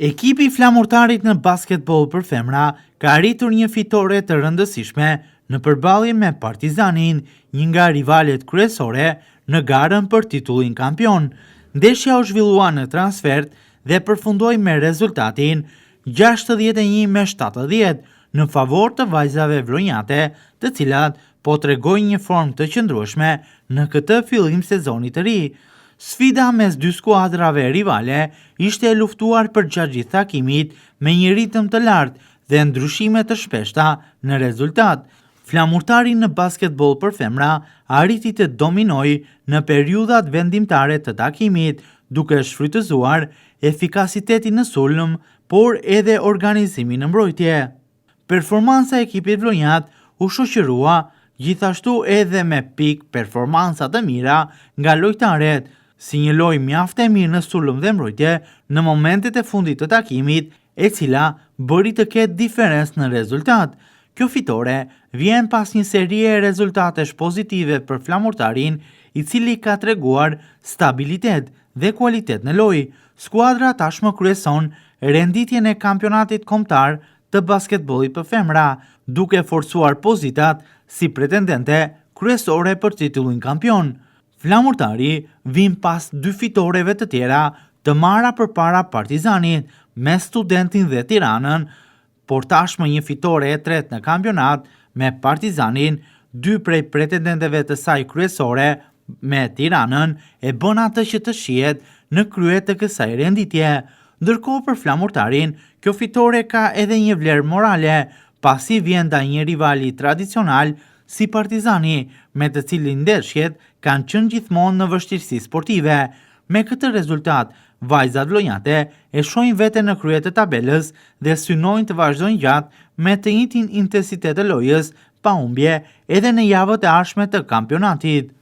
Ekipi flamurtarit në basketbol për femra ka arritur një fitore të rëndësishme në përballje me Partizanin, një nga rivalet kryesore në garën për titullin kampion. Ndeshja u zhvillua në transfert dhe përfundoi me rezultatin 61-70 në favor të vajzave vlonjate, të cilat po tregojnë një formë të qëndrueshme në këtë fillim sezoni të ri. Sfida mes dy skuadrave rivale ishte e luftuar për gjatë gjithë takimit me një ritëm të lartë dhe ndryshime të shpeshta në rezultat. Flamurtari në basketbol për femra arriti të dominojë në periudhat vendimtare të takimit, duke shfrytëzuar efikasitetin në sulm, por edhe organizimin në mbrojtje. Performanca e ekipit vlonjat u shoqërua gjithashtu edhe me pik performanca të mira nga lojtaret, si një lojë mjaft e mirë në sulm dhe mbrojtje në momentet e fundit të takimit, e cila bëri të ketë diferencë në rezultat. Kjo fitore vjen pas një serie rezultatesh pozitive për flamurtarin, i cili ka treguar stabilitet dhe kualitet në lojë. Skuadra tashmë kryeson renditjen e kampionatit kombëtar të basketbollit për femra, duke forcuar pozitat si pretendente kryesore për titullin kampion. Flamurtari vin pas dy fitoreve të tjera të marra përpara Partizanit me Studentin dhe Tiranën, por tashmë një fitore e tretë në kampionat me Partizanin, dy prej pretendenteve të saj kryesore me Tiranën e bën atë që të shihet në krye të kësaj renditje. Ndërkohë për flamurtarin, kjo fitore ka edhe një vlerë morale, pasi vjen ndaj një rivali tradicional si Partizani, me të cilin ndeshjet kanë qenë gjithmonë në vështirësi sportive. Me këtë rezultat, vajzat vlonjate e shohin veten në krye të tabelës dhe synojnë të vazhdojnë gjatë me të njëjtin intensitet të lojës, pa humbje edhe në javët e ardhshme të kampionatit.